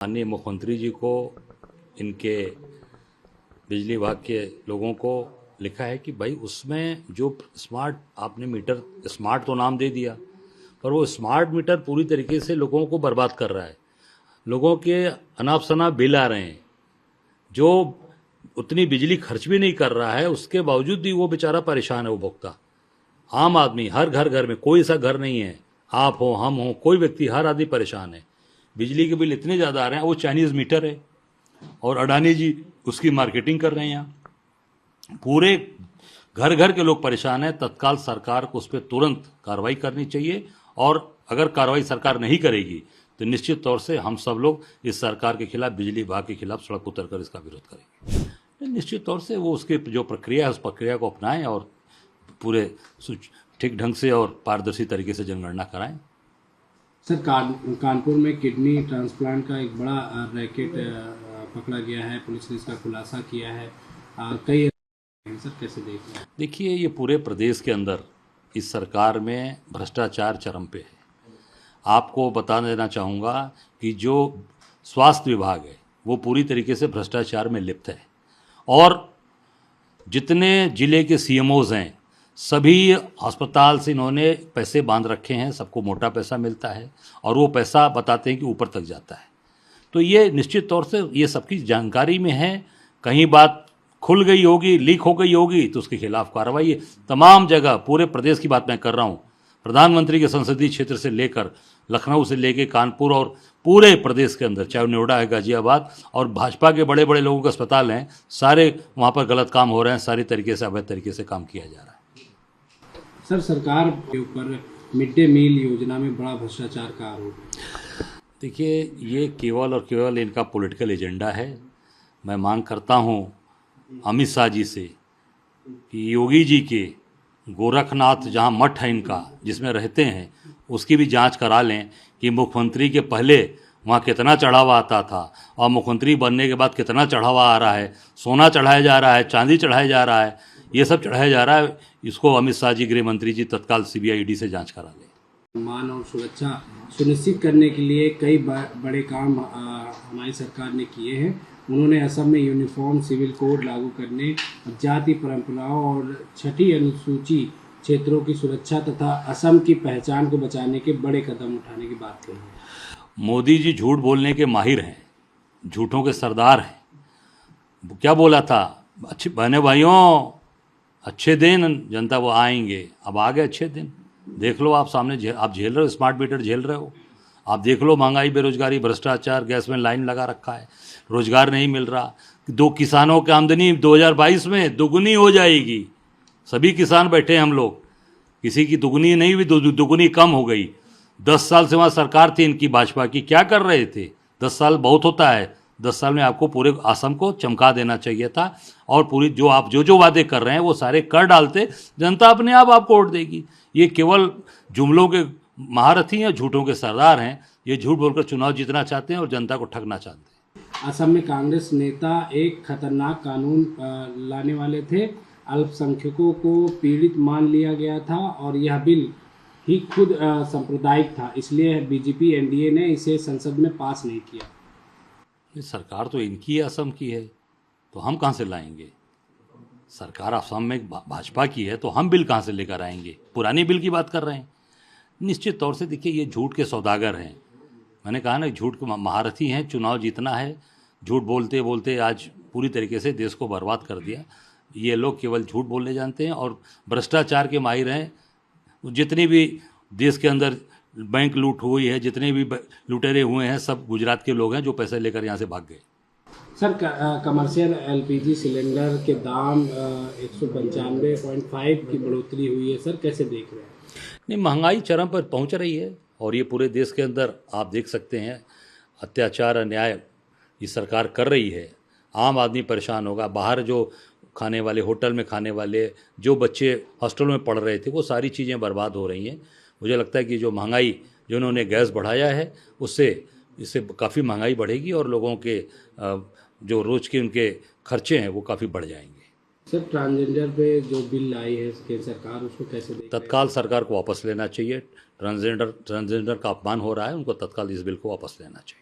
माननीय मुख्यमंत्री जी को, इनके बिजली विभाग के लोगों को लिखा है कि भाई उसमें जो स्मार्ट आपने मीटर, स्मार्ट तो नाम दे दिया पर वो स्मार्ट मीटर पूरी तरीके से लोगों को बर्बाद कर रहा है। लोगों के अनाप शनाप बिल आ रहे हैं, जो उतनी बिजली खर्च भी नहीं कर रहा है, उसके बावजूद भी वो बेचारा परेशान है। वो भुगता आम आदमी, हर घर में, कोई ऐसा घर नहीं है, आप हो हम हो कोई व्यक्ति, हर आदमी परेशान है। बिजली के बिल इतने ज़्यादा आ रहे हैं। वो चाइनीज़ मीटर है और अडानी जी उसकी मार्केटिंग कर रहे हैं। यहाँ पूरे घर के लोग परेशान हैं। तत्काल सरकार को उस पर तुरंत कार्रवाई करनी चाहिए और अगर कार्रवाई सरकार नहीं करेगी तो निश्चित तौर से हम सब लोग इस सरकार के खिलाफ, बिजली विभाग के खिलाफ सड़क उतर कर इसका विरोध करेंगे। निश्चित तौर से वो उसके जो प्रक्रिया है उस प्रक्रिया को अपनाएं और पूरे ठीक ढंग से और पारदर्शी तरीके से जनगणना कराएं। सर, कानपुर में किडनी ट्रांसप्लांट का एक बड़ा रैकेट पकड़ा गया है, पुलिस ने इसका खुलासा किया है। कई सर कैसे देख रहे हैं? देखिए, ये पूरे प्रदेश के अंदर इस सरकार में भ्रष्टाचार चरम पे है। आपको बता देना चाहूँगा कि जो स्वास्थ्य विभाग है वो पूरी तरीके से भ्रष्टाचार में लिप्त है और जितने जिले के सीएमओज हैं सभी अस्पताल से इन्होंने पैसे बांध रखे हैं। सबको मोटा पैसा मिलता है और वो पैसा बताते हैं कि ऊपर तक जाता है। तो ये निश्चित तौर से ये सबकी जानकारी में है। कहीं बात खुल गई होगी, लीक हो गई होगी तो उसके खिलाफ कार्रवाई है। तमाम जगह, पूरे प्रदेश की बात मैं कर रहा हूँ, प्रधानमंत्री के संसदीय क्षेत्र से लेकर लखनऊ से लेकर कानपुर और पूरे प्रदेश के अंदर, चाहे नोएडा है, गाजियाबाद और भाजपा के बड़े बड़े लोगों के अस्पताल हैं, सारे वहाँ पर गलत काम हो रहे हैं। सारी तरीके से, अवैध तरीके से काम किया जा रहा है। सर, सरकार के ऊपर मिड डे मील योजना में बड़ा भ्रष्टाचार का आरोप है। देखिए, ये केवल और केवल इनका पॉलिटिकल एजेंडा है। मैं मांग करता हूँ अमित शाह जी से कि योगी जी के गोरखनाथ जहाँ मठ है इनका, जिसमें रहते हैं, उसकी भी जांच करा लें कि मुख्यमंत्री के पहले वहाँ कितना चढ़ावा आता था और मुख्यमंत्री बनने के बाद कितना चढ़ावा आ रहा है। सोना चढ़ाया जा रहा है, चांदी चढ़ाया जा रहा है, ये सब चढ़ाया जा रहा है। इसको अमित शाह जी, गृह मंत्री जी तत्काल CBI ED से जांच करा लें। मान और सुरक्षा सुनिश्चित करने के लिए कई बड़े काम हमारी सरकार ने किए हैं। उन्होंने असम में यूनिफॉर्म सिविल कोड लागू करने, जाति परंपराओं और छठी अनुसूची क्षेत्रों की सुरक्षा तथा असम की पहचान को बचाने के बड़े कदम उठाने की बात कही है। मोदी जी झूठ बोलने के माहिर हैं, झूठों के सरदार हैं। क्या बोला था? अच्छे बहने भाइयों, अच्छे दिन जनता वो आएंगे। अब आ गए अच्छे दिन। देख लो, आप सामने आप झेल रहे हो, स्मार्ट मीटर झेल रहे हो। आप देख लो, महंगाई, बेरोजगारी, भ्रष्टाचार, गैस में लाइन लगा रखा है, रोजगार नहीं मिल रहा। दो किसानों की आमदनी 2022 में दुगनी हो जाएगी। सभी किसान बैठे हैं हम लोग, किसी की दुगनी नहीं हुई, दुगनी कम हो गई। 10 साल से वहाँ सरकार थी इनकी, भाजपा की, क्या कर रहे थे? 10 साल बहुत होता है। 10 साल में आपको पूरे असम को चमका देना चाहिए था और पूरी जो आप जो वादे कर रहे हैं वो सारे कर डालते, जनता अपने आप आपको वोट देगी। ये केवल जुमलों के महारथी हैं, झूठों के सरदार हैं। ये झूठ बोलकर चुनाव जीतना चाहते हैं और जनता को ठगना चाहते हैं। असम में कांग्रेस नेता एक खतरनाक कानून लाने वाले थे। अल्पसंख्यकों को पीड़ित मान लिया गया था और यह बिल ही खुद सांप्रदायिक था, इसलिए BJP NDA ने इसे संसद में पास नहीं किया। ये सरकार तो इनकी है, असम की है, तो हम कहाँ से लाएंगे? सरकार असम में भाजपा की है तो हम बिल कहाँ से लेकर आएंगे? पुरानी बिल की बात कर रहे हैं। निश्चित तौर से देखिए, ये झूठ के सौदागर हैं। मैंने कहा ना, झूठ के महारथी हैं। चुनाव जीतना है, झूठ बोलते बोलते आज पूरी तरीके से देश को बर्बाद कर दिया। ये लोग केवल झूठ बोलने जानते हैं और भ्रष्टाचार के माहिर हैं। जितनी भी देश के अंदर बैंक लूट हुई है, जितने भी लुटेरे हुए हैं, सब गुजरात के लोग हैं जो पैसे लेकर यहाँ से भाग गए। सर, कमर्शियल LPG सिलेंडर के दाम 195.5 की बढ़ोतरी हुई है। सर, कैसे देख रहे हैं? नहीं, महंगाई चरम पर पहुंच रही है और ये पूरे देश के अंदर आप देख सकते हैं, अत्याचार, अन्याय ये सरकार कर रही है। आम आदमी परेशान होगा। बाहर जो खाने वाले, होटल में खाने वाले, जो बच्चे हॉस्टल में पढ़ रहे थे, वो सारी चीज़ें बर्बाद हो रही हैं। मुझे लगता है कि जो महंगाई, जो उन्होंने गैस बढ़ाया है, इससे काफ़ी महंगाई बढ़ेगी और लोगों के जो रोज़ के उनके खर्चे हैं वो काफ़ी बढ़ जाएंगे। सर, ट्रांसजेंडर पे जो बिल लाई है केंद्र सरकार, उसको कैसे देख? तत्काल सरकार को वापस लेना चाहिए। ट्रांसजेंडर का अपमान हो रहा है, उनको तत्काल इस बिल को वापस लेना चाहिए।